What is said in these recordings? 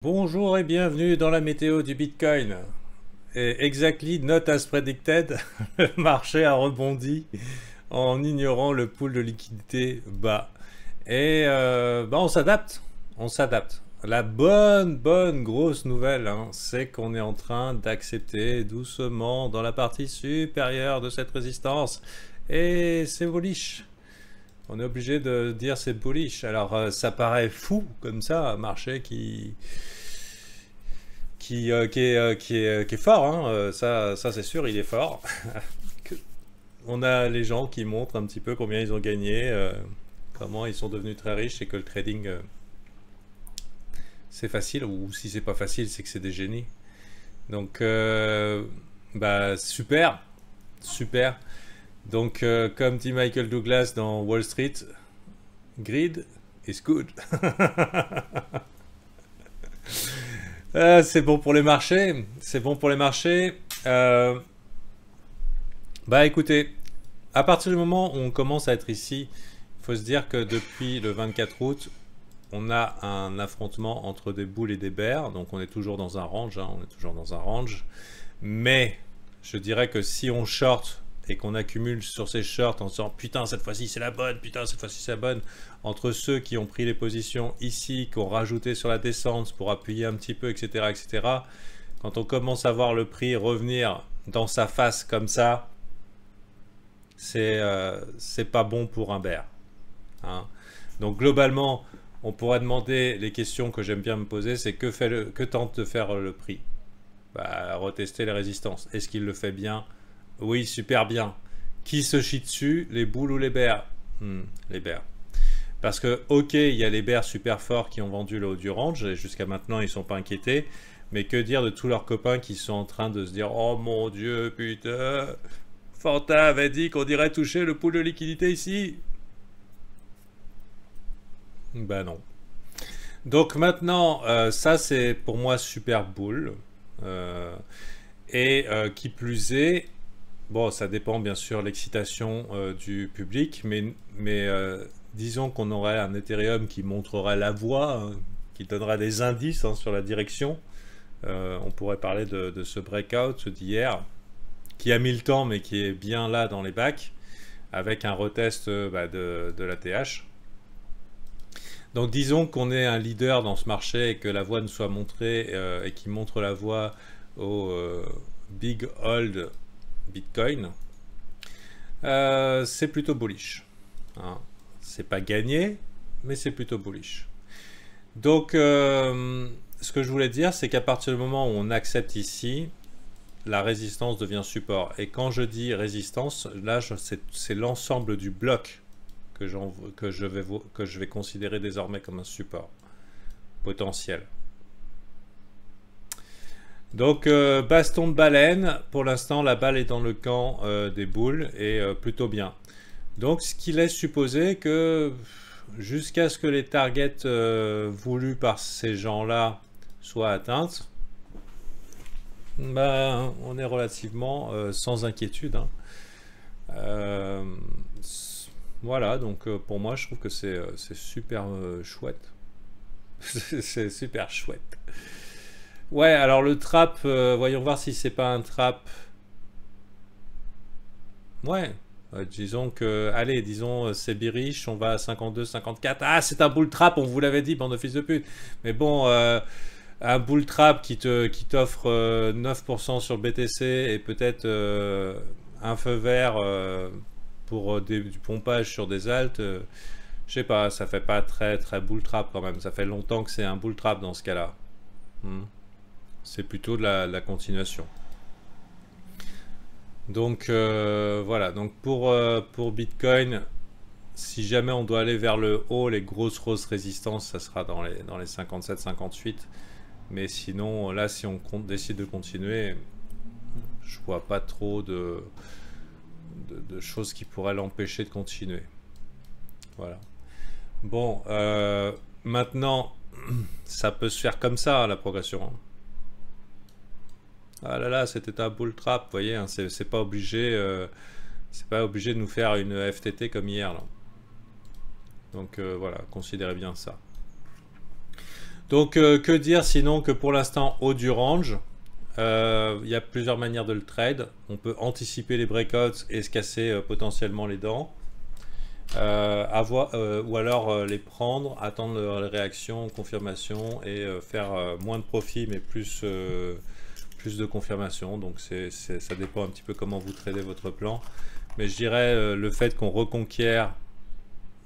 Bonjour et bienvenue dans la météo du Bitcoin. Et exactly not as predicted, le marché a rebondi en ignorant le pool de liquidité bas. Et on s'adapte, on s'adapte. La bonne grosse nouvelle, hein, c'est qu'on est en train d'accepter doucement dans la partie supérieure de cette résistance. Et c'est bullish. On est obligé de dire c'est bullish. Alors ça paraît fou comme ça, un marché qui est fort, hein. Ça c'est sûr, il est fort. On a les gens qui montrent un petit peu combien ils ont gagné, comment ils sont devenus très riches et que le trading c'est facile, ou si c'est pas facile, c'est que c'est des génies. Donc, super, super. Donc, comme dit Michael Douglas dans Wall Street, greed is good. C'est bon pour les marchés, c'est bon pour les marchés. Écoutez, à partir du moment où on commence à être ici, il faut se dire que depuis le 24 août, on a un affrontement entre des bulls et des bears, donc on est toujours dans un range, hein, on est toujours dans un range. Mais je dirais que si on short et qu'on accumule sur ces shorts en disant putain cette fois-ci c'est la bonne, putain cette fois-ci c'est la bonne, entre ceux qui ont pris les positions ici, qui ont rajouté sur la descente pour appuyer un petit peu, etc., etc., quand on commence à voir le prix revenir dans sa face comme ça, c'est pas bon pour un bear, hein. Donc globalement, on pourrait demander les questions que j'aime bien me poser, c'est que tente de faire le prix? Retester les résistances. Est-ce qu'il le fait bien? Oui, super bien. Qui se chie dessus, les bulls ou les bears? Les bears. Parce que, ok, il y a les bears super forts qui ont vendu le haut du range, et jusqu'à maintenant, ils ne sont pas inquiétés. Mais que dire de tous leurs copains qui sont en train de se dire « Oh mon Dieu, putain, Fanta avait dit qu'on irait toucher le pool de liquidité ici !» Ben non. Donc maintenant, ça c'est pour moi super bull. Qui plus est, bon, ça dépend bien sûr de l'excitation du public, mais disons qu'on aurait un Ethereum qui montrerait la voie, hein, qui donnerait des indices, hein, sur la direction. On pourrait parler de ce breakout d'hier, qui a mis le temps, mais qui est bien là dans les bacs, avec un retest de la TH. Donc disons qu'on est un leader dans ce marché et que la voie nous soit montrée et qui montre la voie au Big Hold Bitcoin. C'est plutôt bullish, hein. C'est pas gagné, mais c'est plutôt bullish. Donc ce que je voulais dire, c'est qu'à partir du moment où on accepte ici, la résistance devient support. Et quand je dis résistance, là c'est l'ensemble du bloc que je vais considérer désormais comme un support potentiel. Donc baston de baleine, pour l'instant la balle est dans le camp des bulls et plutôt bien. Donc ce qui laisse supposer que jusqu'à ce que les targets voulus par ces gens-là soient atteintes, on est relativement sans inquiétude, hein. Voilà, donc pour moi je trouve que c'est super chouette. C'est super chouette. Ouais, alors le trap, voyons voir si c'est pas un trap. Ouais, disons que, allez, disons c'est biriche, on va à 52, 54. Ah, c'est un bull trap, on vous l'avait dit, bande de fils de pute. Mais bon, un bull trap qui t'offre 9% sur le BTC et peut-être un feu vert pour du pompage sur des altes, je sais pas, ça fait pas très bull trap quand même. Ça fait longtemps que c'est un bull trap dans ce cas-là. C'est plutôt de la continuation. Donc voilà, donc pour Bitcoin, si jamais on doit aller vers le haut, les grosses résistances, ça sera dans les 57, 58. Mais sinon, là, si on décide de continuer, je vois pas trop de choses qui pourraient l'empêcher de continuer. Voilà. Bon, maintenant, ça peut se faire comme ça, la progression, hein. Ah là là, c'était un bull trap, vous voyez, hein, c'est pas obligé de nous faire une FTT comme hier, là. Donc voilà, considérez bien ça. Donc, que dire sinon que pour l'instant, haut du range, il y a plusieurs manières de le trade. On peut anticiper les breakouts et se casser potentiellement les dents. Ou alors les prendre, attendre les réactions, confirmation et faire moins de profit mais plus de confirmation. Donc ça dépend un petit peu comment vous tradez votre plan. Mais je dirais le fait qu'on reconquiert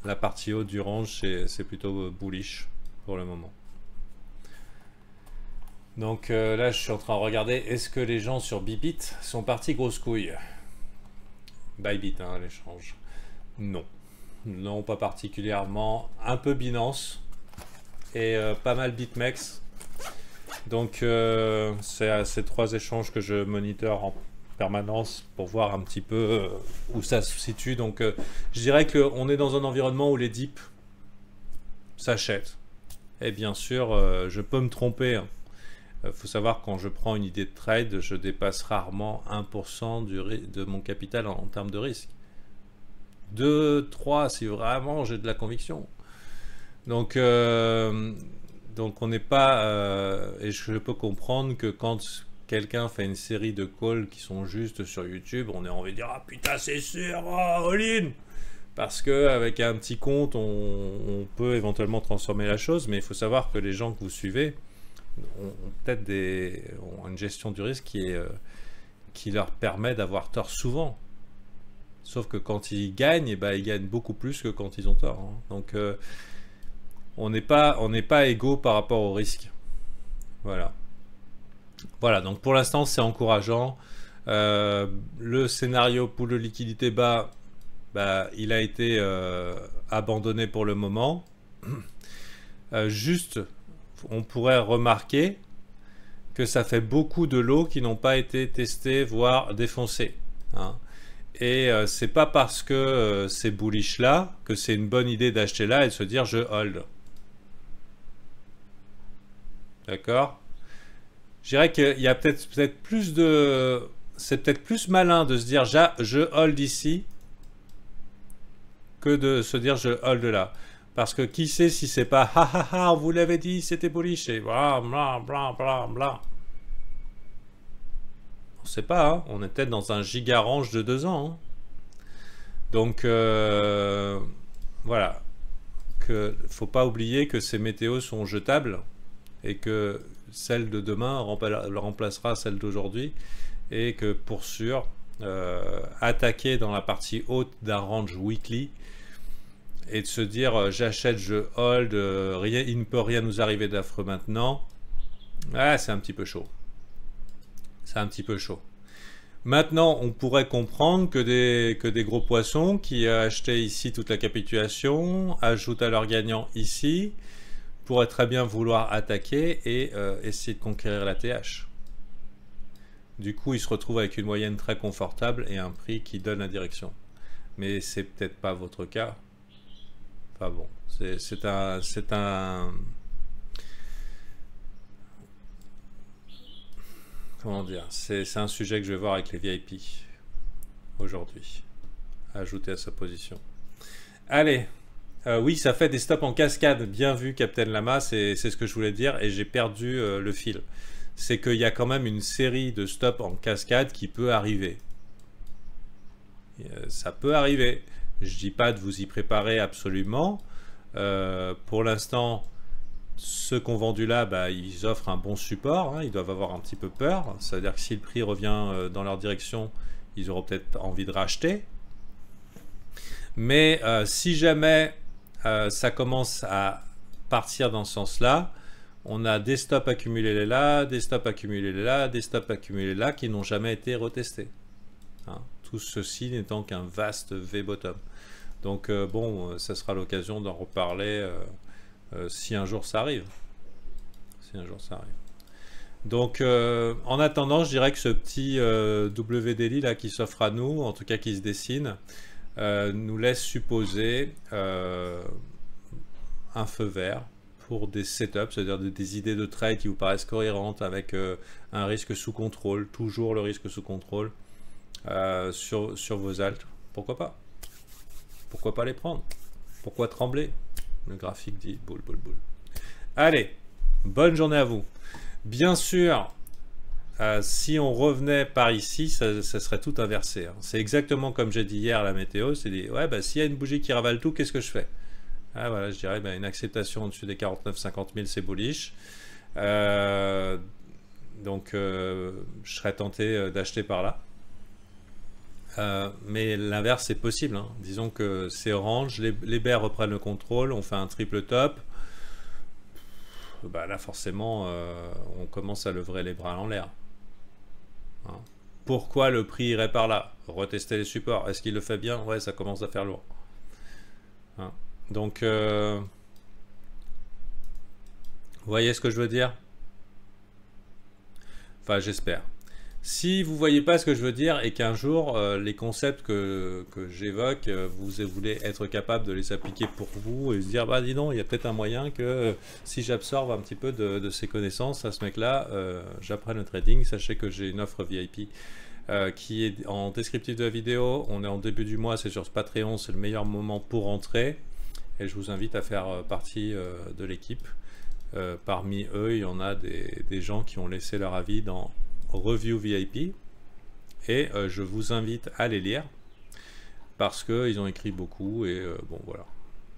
la partie haute du range, c'est plutôt bullish pour le moment. Donc là, je suis en train de regarder, est-ce que les gens sur Bybit sont partis grosse couille? Bybit, hein, l'échange. Non. Non, pas particulièrement. Un peu Binance et pas mal BitMEX. Donc c'est ces trois échanges que je monitore en permanence pour voir un petit peu où ça se situe. Donc je dirais qu'on est dans un environnement où les dips s'achètent. Et bien sûr, je peux me tromper. Faut savoir, quand je prends une idée de trade, je dépasse rarement 1% de mon capital en termes de risque. 2, 3 si vraiment j'ai de la conviction. Donc on n'est pas... et je peux comprendre que quand quelqu'un fait une série de calls qui sont justes sur YouTube, on a envie de dire « Ah putain, c'est sûr, oh, all-in !» Parce qu'avec un petit compte, on peut éventuellement transformer la chose, mais il faut savoir que les gens que vous suivez ont peut-être une gestion du risque qui leur permet d'avoir tort souvent. Sauf que quand ils gagnent, eh ben, ils gagnent beaucoup plus que quand ils ont tort. Hein. Donc on n'est pas égaux par rapport au risque. Voilà. Voilà, donc pour l'instant c'est encourageant. Le scénario pour le liquidité bas, bah, il a été abandonné pour le moment. Juste, on pourrait remarquer que ça fait beaucoup de lots qui n'ont pas été testés, voire défoncés. Hein. Et c'est pas parce que c'est bullish là que c'est une bonne idée d'acheter là et de se dire je hold. D'accord? Je dirais qu'il y a peut-être plus de... C'est peut-être plus malin de se dire je hold ici que de se dire je hold là. Parce que qui sait si c'est pas ha ha ha, on vous l'avait dit, c'était bullish et bla bla bla bla bla. On sait pas, hein, on est peut-être dans un giga range de 2 ans. Hein. Donc voilà. Faut pas oublier que ces météos sont jetables et que celle de demain remplacera celle d'aujourd'hui et que pour sûr, attaquer dans la partie haute d'un range weekly et de se dire j'achète, je hold, il ne peut rien nous arriver d'affreux maintenant, c'est un petit peu chaud. C'est un petit peu chaud. Maintenant, on pourrait comprendre que des gros poissons qui achetaient ici toute la capitulation, ajoutent à leur gagnant ici, pourraient très bien vouloir attaquer et essayer de conquérir la TH. Du coup, ils se retrouvent avec une moyenne très confortable et un prix qui donne la direction. Mais c'est peut-être pas votre cas. Enfin bon, c'est un... Comment dire? C'est un sujet que je vais voir avec les VIP aujourd'hui. Ajouter à sa position. Allez. Oui, ça fait des stops en cascade. Bien vu, Captain Lama. C'est ce que je voulais dire. Et j'ai perdu le fil. C'est qu'il y a quand même une série de stops en cascade qui peut arriver. Ça peut arriver. Je dis pas de vous y préparer absolument. Pour l'instant... Ceux qui ont vendu là, bah, ils offrent un bon support, hein, ils doivent avoir un petit peu peur. Ça veut dire que si le prix revient dans leur direction, ils auront peut-être envie de racheter. Mais si jamais ça commence à partir dans ce sens-là, on a des stops accumulés là, des stops accumulés là, des stops accumulés là qui n'ont jamais été retestés. Hein, tout ceci n'étant qu'un vaste V-bottom. Donc bon, ça sera l'occasion d'en reparler si un jour ça arrive. Si un jour ça arrive. Donc en attendant, je dirais que ce petit W daily là qui s'offre à nous, en tout cas qui se dessine, nous laisse supposer un feu vert pour des setups, c'est-à-dire des idées de trade qui vous paraissent cohérentes avec un risque sous contrôle, toujours le risque sous contrôle sur vos alts. Pourquoi pas? Pourquoi pas les prendre? Pourquoi trembler? Le graphique dit boule, boule, boule. Allez, Bonne journée à vous. Bien sûr, si on revenait par ici, ça serait tout inversé. Hein. C'est exactement comme j'ai dit hier à la météo, c'est dit, ouais, bah, s'il y a une bougie qui ravale tout, qu'est-ce que je fais? Ah, voilà, je dirais bah, une acceptation au-dessus des 49-50 000, c'est bullish. Donc, je serais tenté d'acheter par là. Mais l'inverse, c'est possible. Hein. Disons que c'est orange, les bears reprennent le contrôle, on fait un triple top. Bah là, forcément, on commence à lever les bras en l'air. Hein. Pourquoi le prix irait par là? Retester les supports. Est-ce qu'il le fait bien? Ouais, ça commence à faire lourd. Hein. Donc, vous voyez ce que je veux dire? Enfin, j'espère. Si vous voyez pas ce que je veux dire et qu'un jour, les concepts que j'évoque, vous voulez être capable de les appliquer pour vous et se dire, bah dis donc, il y a peut-être un moyen que si j'absorbe un petit peu de ces connaissances à ce mec-là, j'apprenne le trading. Sachez que j'ai une offre VIP qui est en descriptif de la vidéo. On est en début du mois, c'est sur Patreon, c'est le meilleur moment pour entrer. Et je vous invite à faire partie de l'équipe. Parmi eux, il y en a des gens qui ont laissé leur avis dans Review VIP et je vous invite à les lire parce qu'ils ont écrit beaucoup et bon voilà,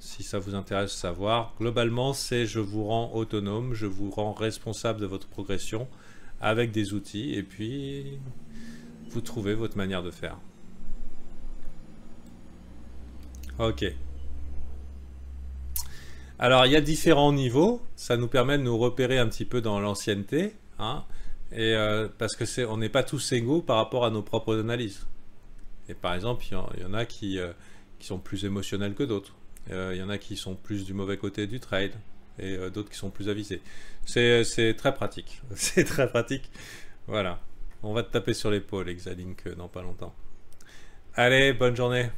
si ça vous intéresse de savoir, globalement c'est je vous rends autonome, je vous rends responsable de votre progression avec des outils et puis vous trouvez votre manière de faire. Ok. Alors il y a différents niveaux, ça nous permet de nous repérer un petit peu dans l'ancienneté, hein. Et parce que on n'est pas tous égaux par rapport à nos propres analyses. Et par exemple, il y en a qui sont plus émotionnels que d'autres. Il y en a qui sont plus du mauvais côté du trade et d'autres qui sont plus avisés. C'est très pratique. C'est très pratique. Voilà. On va te taper sur l'épaule, Exalink, dans pas longtemps. Allez, bonne journée.